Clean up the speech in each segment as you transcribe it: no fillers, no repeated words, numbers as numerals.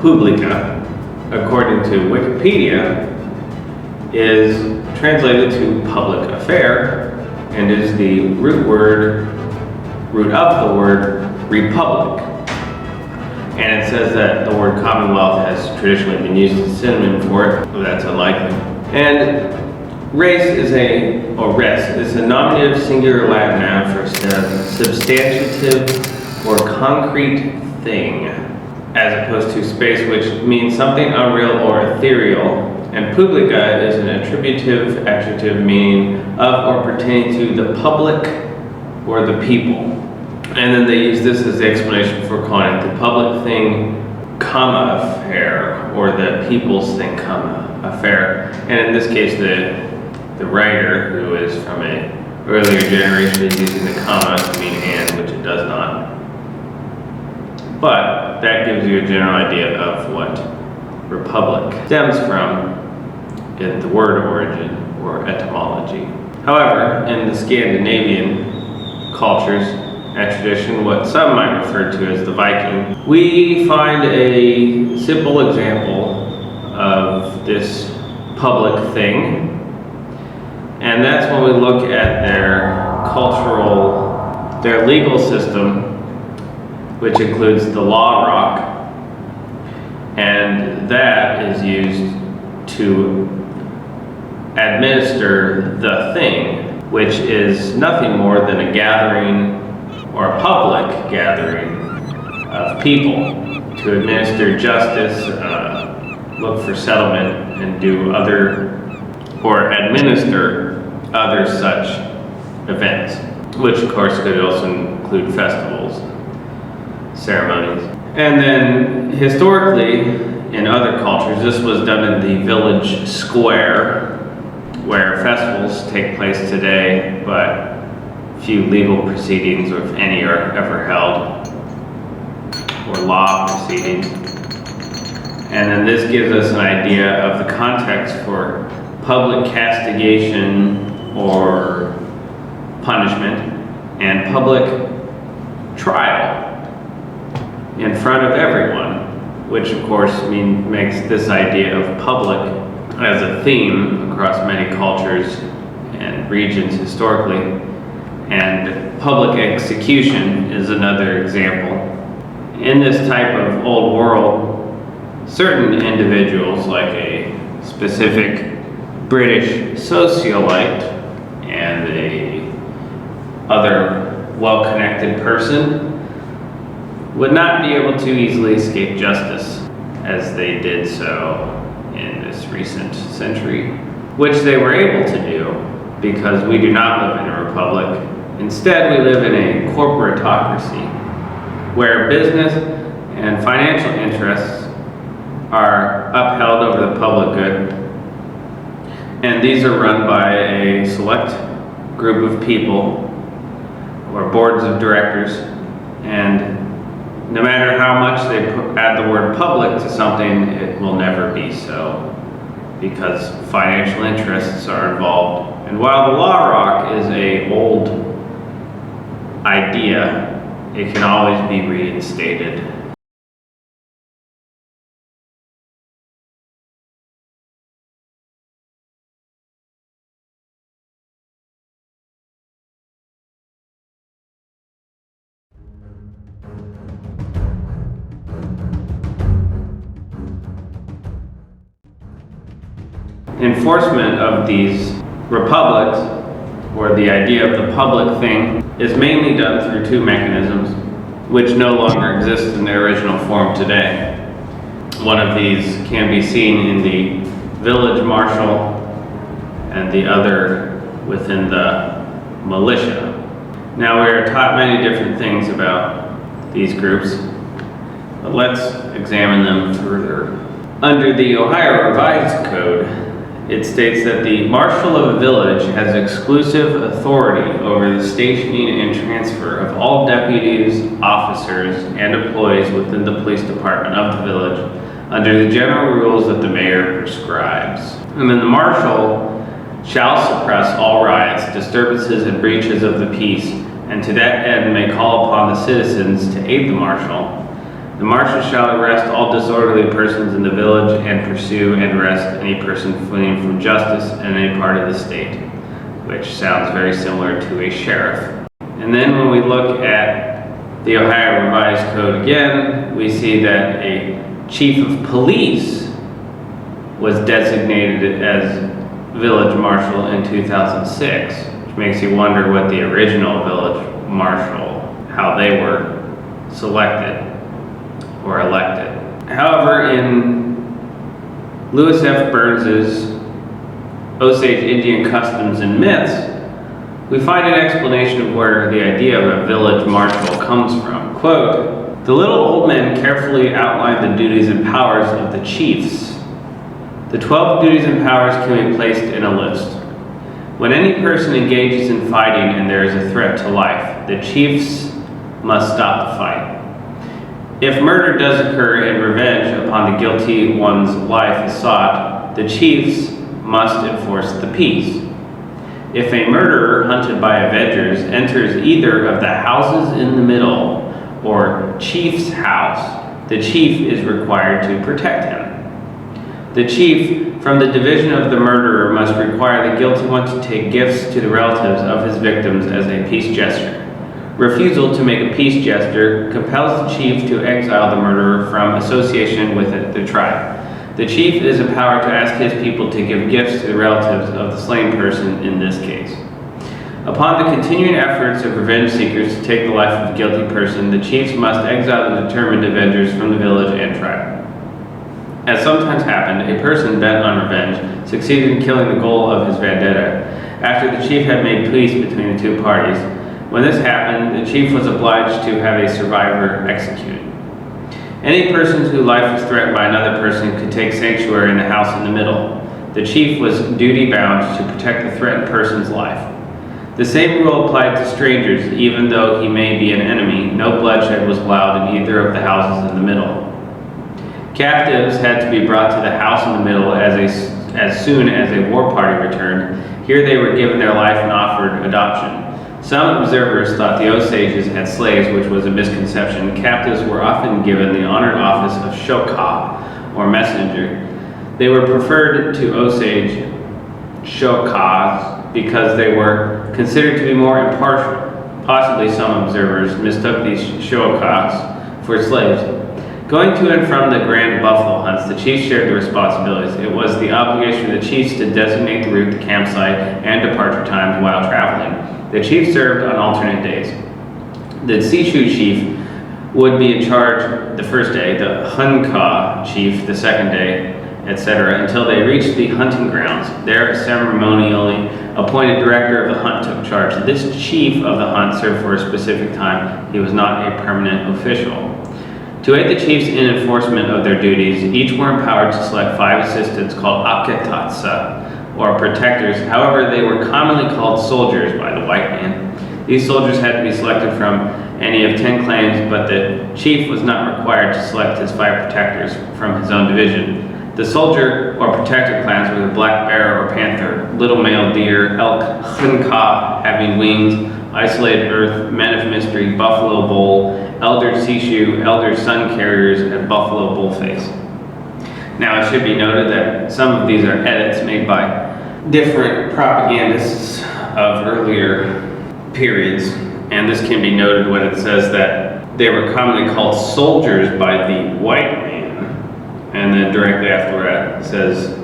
publica, according to Wikipedia, is translated to public affair and is the root of the word republic. And it says that the word commonwealth has traditionally been used as a synonym for it, but that's unlikely. And res is a nominative singular Latin noun for substantive or concrete thing, as opposed to space, which means something unreal or ethereal. And publica is an attributive adjective meaning of or pertaining to the public or the people. And then they use this as the explanation for calling it the public thing, comma, affair, or the people's thing, comma, affair. And in this case, the writer, who is from an earlier generation, is using the comma to mean and, which it does not. But that gives you a general idea of what republic stems from in the word origin or etymology. However, in the Scandinavian cultures and tradition, what some might refer to as the Viking, we find a simple example of this public thing, and that's when we look at their legal system, which includes the law rock, and that is used to administer the thing, which is nothing more than a gathering or a public gathering of people to administer justice, look for settlement, and do administer other such events, which of course could also include festivals, ceremonies. And then historically, in other cultures, this was done in the village square, where festivals take place today, but few legal proceedings, or if any, are ever held, or law proceedings. And then this gives us an idea of the context for public castigation or punishment and public trial in front of everyone, which of course makes this idea of public as a theme across many cultures and regions historically. And public execution is another example. In this type of old world, certain individuals, like a specific British socialite and a other well-connected person, would not be able to easily escape justice, as they did so in this recent century, which they were able to do because we do not live in a republic. Instead, we live in a corporatocracy where business and financial interests are upheld over the public good, and these are run by a select group of people or boards of directors, and no matter how much they add the word public to something, it will never be so, because financial interests are involved. And while the law rock is an old idea, it can always be reinstated. Enforcement of these republics, or the idea of the public thing, is mainly done through two mechanisms which no longer exist in their original form today. One of these can be seen in the village marshal and the other within the militia. Now, we are taught many different things about these groups, but let's examine them further. Under the Ohio Revised Code, it states that the marshal of a village has exclusive authority over the stationing and transfer of all deputies, officers, and employees within the police department of the village under the general rules that the mayor prescribes. And then the marshal shall suppress all riots, disturbances, and breaches of the peace, and to that end may call upon the citizens to aid the marshal The marshal shall arrest all disorderly persons in the village and pursue and arrest any person fleeing from justice in any part of the state, which sounds very similar to a sheriff. And then when we look at the Ohio Revised Code again, we see that a chief of police was designated as village marshal in 2006, which makes you wonder what the original village marshal, how they were selected or elected. However, in Lewis F. Burns's Osage Indian Customs and Myths, we find an explanation of where the idea of a village marshal comes from. Quote, "The little old men carefully outlined the duties and powers of the chiefs. The 12 duties and powers can be placed in a list. When any person engages in fighting and there is a threat to life, the chiefs must stop the fight. If murder does occur and revenge upon the guilty one's life is sought, the chiefs must enforce the peace. If a murderer hunted by avengers enters either of the houses in the middle or chief's house, the chief is required to protect him. The chief, from the division of the murderer, must require the guilty one to take gifts to the relatives of his victims as a peace gesture. Refusal to make a peace gesture compels the chief to exile the murderer from association with the tribe. The chief is empowered to ask his people to give gifts to the relatives of the slain person in this case. Upon the continuing efforts of revenge seekers to take the life of a guilty person, the chiefs must exile the determined avengers from the village and tribe. As sometimes happened, a person bent on revenge succeeded in killing the goal of his vendetta after the chief had made peace between the two parties. When this happened, the chief was obliged to have a survivor executed. Any person whose life was threatened by another person could take sanctuary in the house in the middle. The chief was duty-bound to protect the threatened person's life. The same rule applied to strangers. Even though he may be an enemy, no bloodshed was allowed in either of the houses in the middle. Captives had to be brought to the house in the middle as soon as a war party returned. Here they were given their life and offered adoption. Some observers thought the Osages had slaves, which was a misconception. Captives were often given the honored office of shoka, or messenger. They were preferred to Osage shokas because they were considered to be more impartial. Possibly some observers mistook these shokas for slaves. Going to and from the grand buffalo hunts, the chiefs shared the responsibilities. It was the obligation of the chiefs to designate the route, the campsite, and departure times while traveling. The chief served on alternate days. The Sishu chief would be in charge the first day, the Hunka chief the second day, etc., until they reached the hunting grounds. There, a ceremonially appointed director of the hunt took charge. This chief of the hunt served for a specific time. He was not a permanent official. To aid the chiefs in enforcement of their duties, each were empowered to select 5 assistants called aketatsa, or protectors. However, they were commonly called soldiers by the white man. These soldiers had to be selected from any of 10 clans, but the chief was not required to select his 5 protectors from his own division. The soldier or protector clans were the black bear or panther, little male deer, elk, hunka having wings, isolated earth, men of mystery, buffalo bull, elder Sishu, elder sun carriers, and buffalo bullface. Now, it should be noted that some of these are edits made by different propagandists of earlier periods, and this can be noted when it says that they were commonly called soldiers by the white man, and then directly after that it says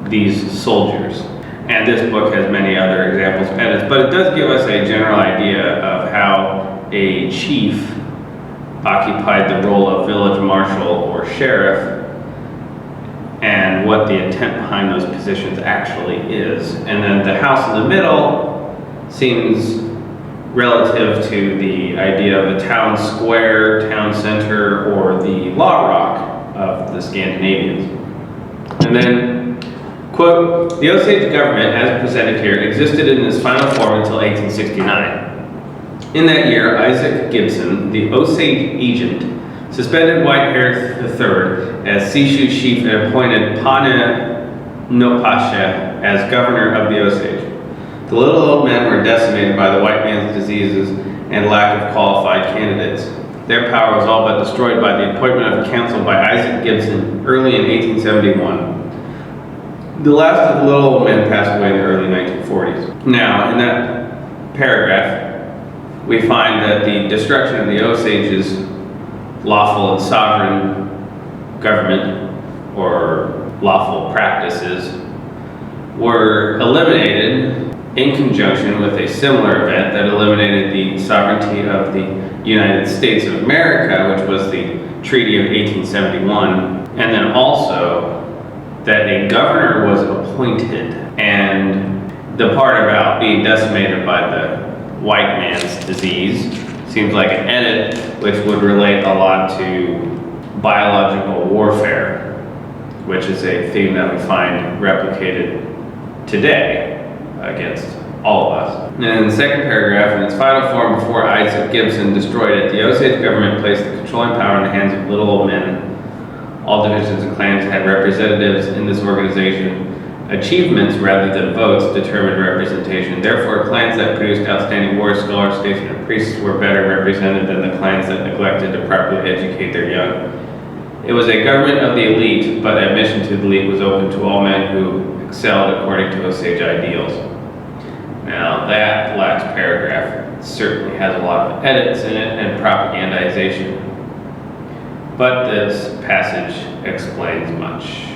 these soldiers. And this book has many other examples of edits, but it does give us a general idea of how a chief occupied the role of village marshal or sheriff, and what the intent behind those positions actually is. And then the house in the middle seems relative to the idea of a town square, town center, or the law rock of the Scandinavians. And then, quote, the Osage government, as presented here, existed in its final form until 1869. In that year, Isaac Gibson, the Osage agent, suspended Whitehair III as Sishu chief and appointed Pananopasha as governor of the Osage. The little old men were decimated by the white man's diseases and lack of qualified candidates. their power was all but destroyed by the appointment of a council by Isaac Gibson early in 1871. The last of the little old men passed away in the early 1940s. Now, in that paragraph, we find that the destruction of the Osage's lawful and sovereign government, or lawful practices, were eliminated in conjunction with a similar event that eliminated the sovereignty of the United States of America, which was the Treaty of 1871, and then also that a governor was appointed. And the part about being decimated by the white man's disease seems like an edit which would relate a lot to biological warfare, which is a theme that we find replicated today against all of us. And in the second paragraph, in its final form before Isaac Gibson destroyed it, the Osage government placed the controlling power in the hands of little old men. All divisions and clans had representatives in this organization. Achievements rather than votes determined representation. Therefore, clans that produced outstanding warriors, scholars, statesmen, and priests were better represented than the clans that neglected to properly educate their young. It was a government of the elite, but admission to the elite was open to all men who excelled according to Osage ideals. Now, that last paragraph certainly has a lot of edits in it and propagandization, but this passage explains much.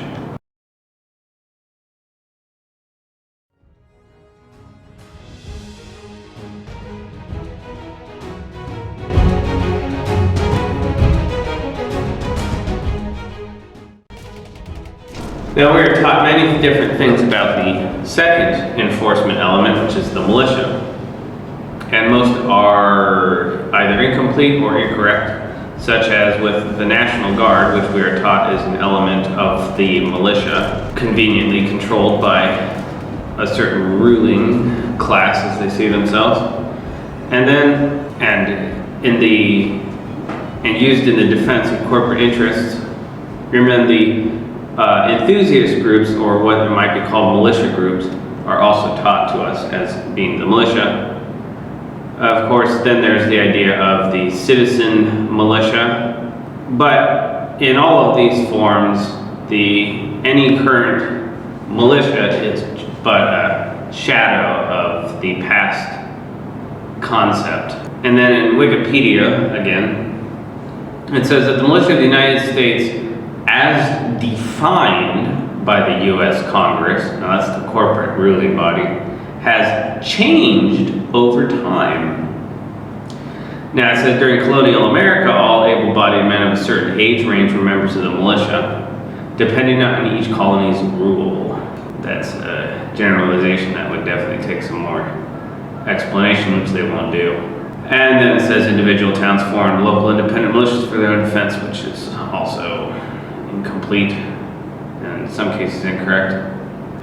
Now, we are taught many different things about the second enforcement element, which is the militia. And most are either incomplete or incorrect, such as with the National Guard, which we are taught is an element of the militia, conveniently controlled by a certain ruling class as they see themselves. And used in the defense of corporate interests. Remember, the enthusiast groups, or what might be called militia groups, are also taught to us as being the militia. Of course, then there's the idea of the citizen militia. But in all of these forms, any current militia is but a shadow of the past concept. And then in Wikipedia, again, it says that the militia of the United States, as defined by the U.S. Congress, now that's the corporate ruling body, has changed over time. Now it says during colonial America, all able-bodied men of a certain age range were members of the militia, depending on each colony's rule. That's a generalization that would definitely take some more explanation, which they won't do. And then it says individual towns formed local independent militias for their own defense, which is also incomplete and in some cases incorrect.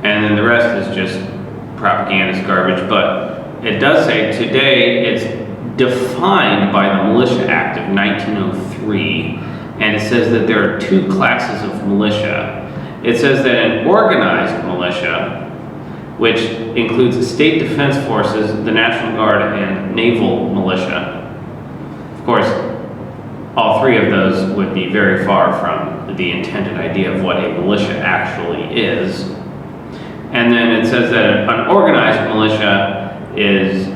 And then the rest is just propagandist garbage, but it does say today it's defined by the Militia Act of 1903, and it says that there are two classes of militia. It says that an organized militia, which includes the state defense forces, the National Guard, and naval militia. Of course, all three of those would be very far from the intended idea of what a militia actually is. And then it says that an organized militia is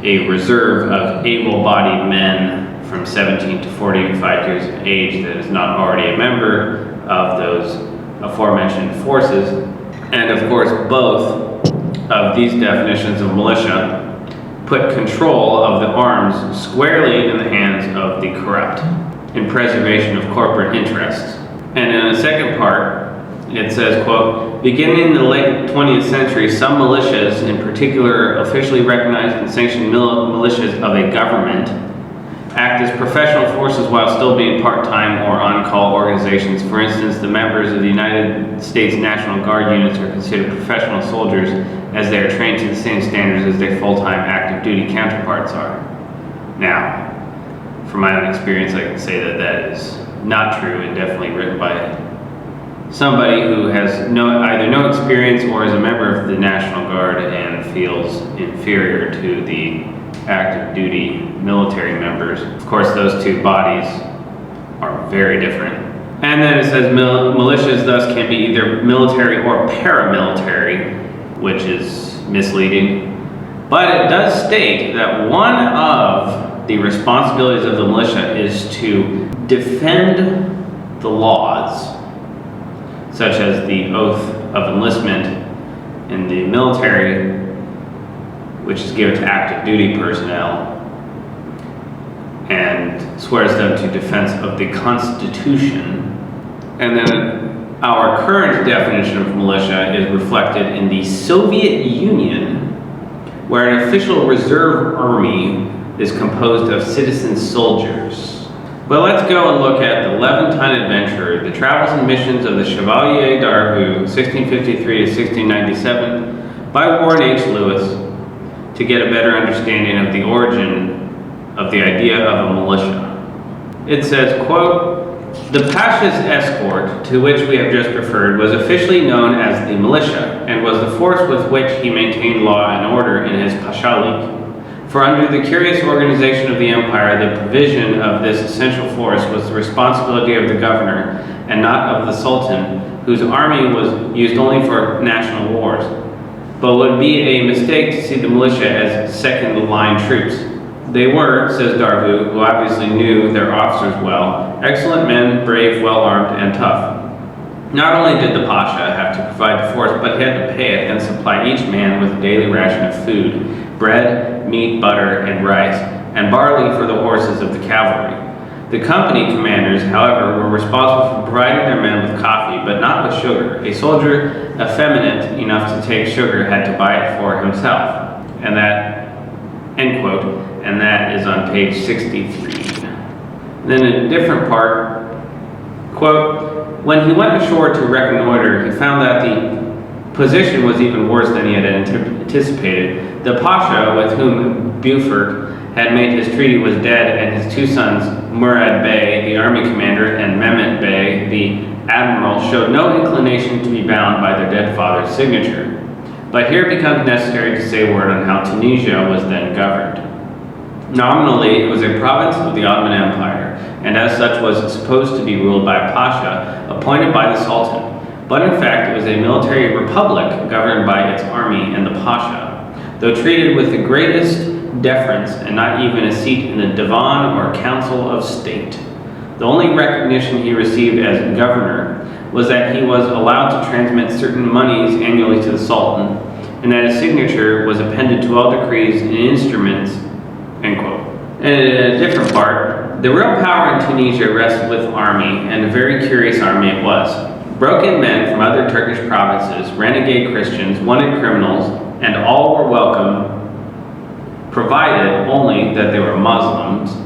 a reserve of able-bodied men from 17 to 45 years of age that is not already a member of those aforementioned forces. And of course, both of these definitions of militia put control of the arms squarely in the hands of the corrupt in preservation of corporate interests. And in the second part, it says, quote, beginning in the late 20th century, some militias, in particular officially recognized and sanctioned militias of a government, act as professional forces while still being part-time or on-call organizations. For instance, the members of the United States National Guard units are considered professional soldiers as they are trained to the same standards as their full-time active duty counterparts are. Now, from my own experience, I can say that that is not true and definitely written by somebody who has either no experience or is a member of the National Guard and feels inferior to the active duty military members. Of course, those two bodies are very different. And then it says militias thus can be either military or paramilitary, which is misleading. But it does state that one of the responsibilities of the militia is to defend the laws, such as the oath of enlistment in the military, which is given to active duty personnel, and swears them to defense of the Constitution. And then our current definition of militia is reflected in the Soviet Union, where an official reserve army is composed of citizen soldiers. But let's go and look at the Levantine Adventurer, the travels and missions of the Chevalier d'Arvou, 1653 to 1697, by Warren H. Lewis, to get a better understanding of the origin of the idea of a militia. It says, quote, "The Pasha's escort, to which we have just referred, was officially known as the militia, and was the force with which he maintained law and order in his pashalik. For under the curious organization of the empire, the provision of this essential force was the responsibility of the governor, and not of the sultan, whose army was used only for national wars. But it would be a mistake to see the militia as second-line troops. They were," says Darvou, who obviously knew their officers well, "excellent men, brave, well-armed, and tough. Not only did the Pasha have to provide the force, but he had to pay it and supply each man with a daily ration of food, bread, meat, butter, and rice, and barley for the horses of the cavalry. The company commanders, however, were responsible for providing their men with coffee, but not with sugar. A soldier effeminate enough to take sugar had to buy it for himself." And that, end quote, and that is on page 63. Then in a different part, quote, "When he went ashore to reconnoiter, he found that the position was even worse than he had anticipated. The Pasha, with whom Beaufort had made his treaty, was dead, and his two sons, Murad Bey, the army commander, and Mehmet Bey, the admiral, showed no inclination to be bound by their dead father's signature. But here it becomes necessary to say a word on how Tunisia was then governed. Nominally, it was a province of the Ottoman Empire, and as such was supposed to be ruled by a Pasha appointed by the Sultan. But in fact, it was a military republic governed by its army and the Pasha, though treated with the greatest deference and not even a seat in the Divan or Council of State. The only recognition he received as governor was that he was allowed to transmit certain monies annually to the Sultan, and that his signature was appended to all decrees and instruments," end quote. And in a different part, "The real power in Tunisia rested with army, and a very curious army it was. Broken men from other Turkish provinces, renegade Christians, wanted criminals, and all were welcome, provided only that they were Muslims,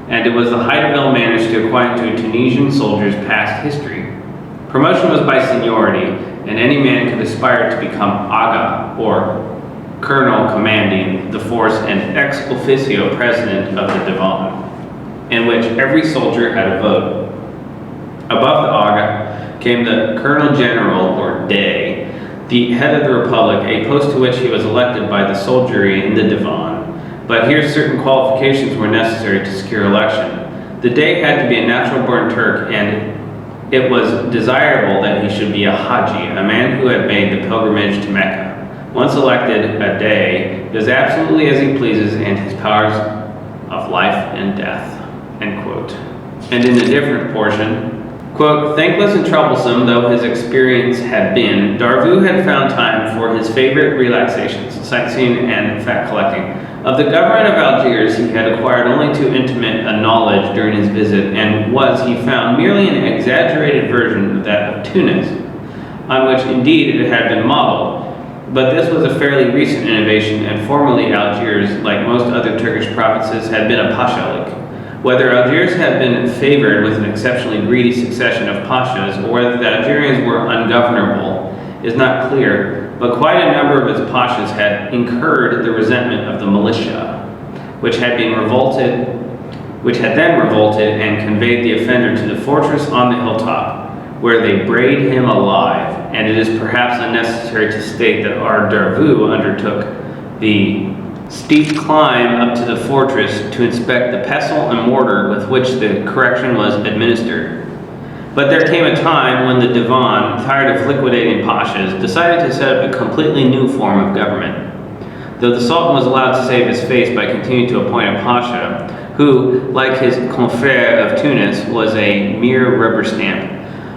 and it was the height of ill manners to acquaint to a Tunisian soldier's past history. Promotion was by seniority, and any man could aspire to become Aga, or colonel commanding the force, and ex officio president of the Divan, in which every soldier had a vote. Above the Aga came the colonel general, or Dey, the head of the republic, a post to which he was elected by the soldiery in the Divan. But here certain qualifications were necessary to secure election. The Dey had to be a natural-born Turk, and it was desirable that he should be a Haji, a man who had made the pilgrimage to Mecca. Once elected, a Dey does absolutely as he pleases, and his powers of life and death," end quote. And in a different portion, quote, "Thankless and troublesome though his experience had been, Darvou had found time for his favorite relaxations, sightseeing and fact collecting. Of the government of Algiers he had acquired only too intimate a knowledge during his visit, and was, he found, merely an exaggerated version of that of Tunis, on which indeed it had been modeled. But this was a fairly recent innovation, and formerly Algiers, like most other Turkish provinces, had been a pashalik. Whether Algiers had been favored with an exceptionally greedy succession of pashas, or whether the Algerians were ungovernable, is not clear, but quite a number of its pashas had incurred the resentment of the militia, which had then revolted and conveyed the offender to the fortress on the hilltop, where they brayed him alive. And it is perhaps unnecessary to state that our Darvou undertook the steep climb up to the fortress to inspect the pestle and mortar with which the correction was administered. But there came a time when the Divan, tired of liquidating pashas, decided to set up a completely new form of government. Though the Sultan was allowed to save his face by continuing to appoint a pasha, who, like his confrère of Tunis, was a mere rubber stamp.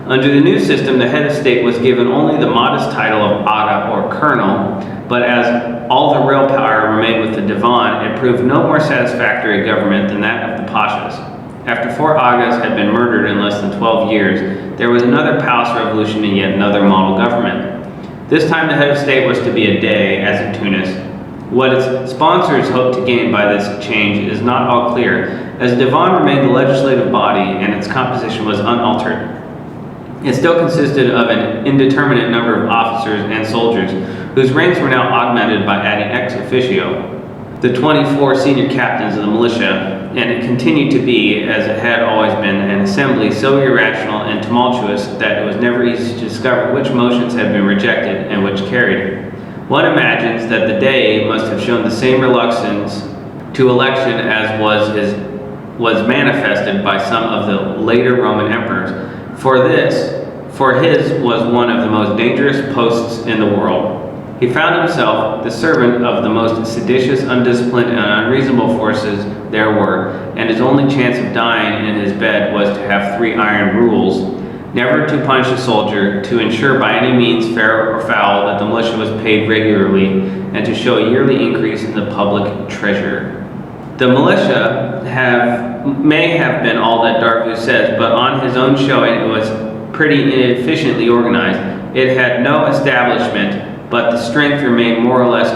Under the new system, the head of state was given only the modest title of Aga or Colonel, but as all the real power remained with the Divan, it proved no more satisfactory government than that of the pashas. After 4 Agas had been murdered in less than 12 years, there was another palace revolution and yet another model government. This time the head of state was to be a Dey, as in Tunis. What its sponsors hoped to gain by this change is not all clear, as the Divan remained the legislative body and its composition was unaltered. It still consisted of an indeterminate number of officers and soldiers, whose ranks were now augmented by adding ex officio, the 24 senior captains of the militia, and it continued to be, as it had always been, an assembly so irrational and tumultuous that it was never easy to discover which motions had been rejected and which carried. One imagines that the Dey must have shown the same reluctance to election as was manifested by some of the later Roman emperors, for his was one of the most dangerous posts in the world. He found himself the servant of the most seditious, undisciplined, and unreasonable forces there were, and his only chance of dying in his bed was to have 3 iron rules: never to punish a soldier, to ensure by any means, fair or foul, that the militia was paid regularly, and to show a yearly increase in the public treasure. The militia may have been all that Darvous says, but on his own showing it was pretty inefficiently organized. It had no establishment, but the strength remained more or less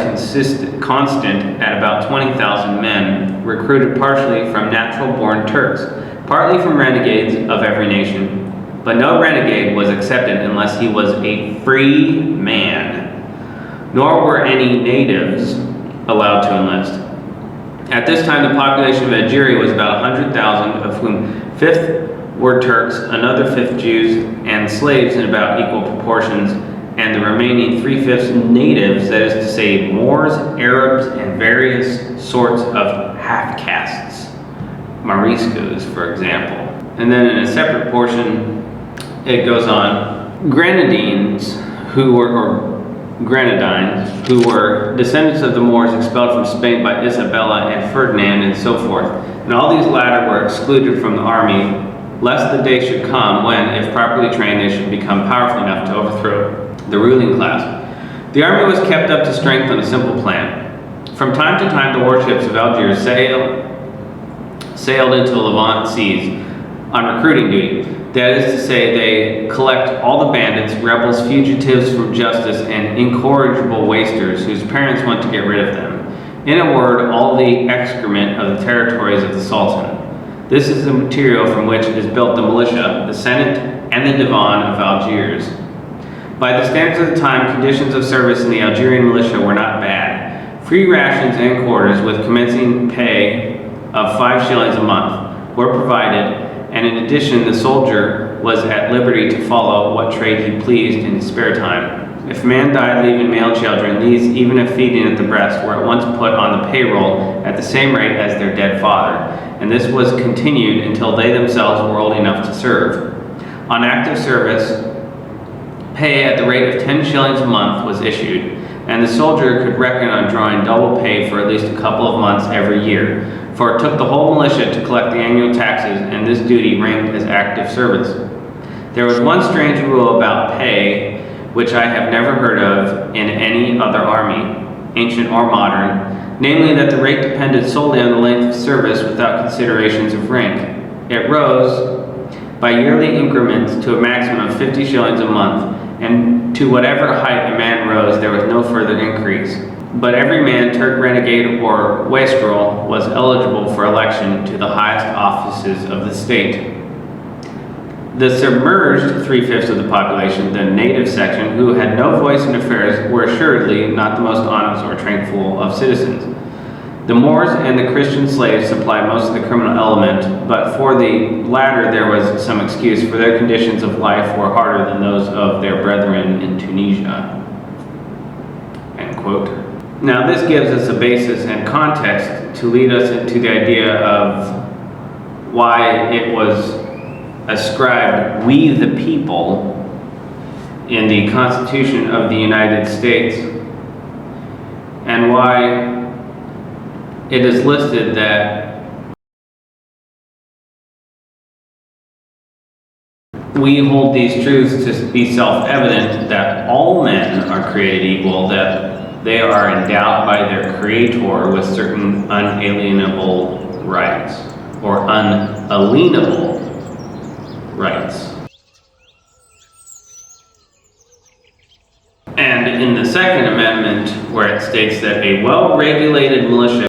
constant at about 20,000 men, recruited partially from natural-born Turks, partly from renegades of every nation. But no renegade was accepted unless he was a free man, nor were any natives allowed to enlist. At this time, the population of Algeria was about 100,000, of whom 1/5 were Turks, another 1/5 Jews, and slaves in about equal proportions, and the remaining 3/5 natives, that is to say, Moors, Arabs, and various sorts of half-castes, Moriscos, for example. And then in a separate portion, it goes on, Grenadines, who were descendants of the Moors expelled from Spain by Isabella and Ferdinand and so forth. And all these latter were excluded from the army, lest the day should come when, if properly trained, they should become powerful enough to overthrow the ruling class. The army was kept up to strength on a simple plan. From time to time, the warships of Algiers sailed into the Levant seas on recruiting duty. That is to say, they collect all the bandits, rebels, fugitives from justice, and incorrigible wasters whose parents want to get rid of them. In a word, all the excrement of the territories of the Sultan. This is the material from which is built the militia, the Senate, and the Divan of Algiers. By the standards of the time, conditions of service in the Algerian militia were not bad. Free rations and quarters with commencing pay of 5 shillings a month were provided, and in addition, the soldier was at liberty to follow what trade he pleased in his spare time. If a man died leaving male children, these, even if feeding at the breast, were at once put on the payroll at the same rate as their dead father, and this was continued until they themselves were old enough to serve. On active service, pay at the rate of 10 shillings a month was issued, and the soldier could reckon on drawing double pay for at least a couple of months every year, for it took the whole militia to collect the annual taxes, and this duty ranked as active service. There was one strange rule about pay, which I have never heard of in any other army, ancient or modern, namely that the rate depended solely on the length of service without considerations of rank. It rose by yearly increments to a maximum of 50 shillings a month, and to whatever height a man rose, there was no further increase. But every man, Turk, renegade, or wastrel, was eligible for election to the highest offices of the state. The submerged 3/5 of the population, the native section, who had no voice in affairs, were assuredly not the most honest or tranquil of citizens. The Moors and the Christian slaves supplied most of the criminal element, but for the latter there was some excuse, for their conditions of life were harder than those of their brethren in Tunisia." End quote. Now, this gives us a basis and context to lead us into the idea of why it was ascribed, "we the people," in the Constitution of the United States, and why it is listed that we hold these truths to be self-evident, that all men are created equal, that they are endowed by their Creator with certain unalienable rights, or unalienable rights. And in the Second Amendment, where it states that a well-regulated militia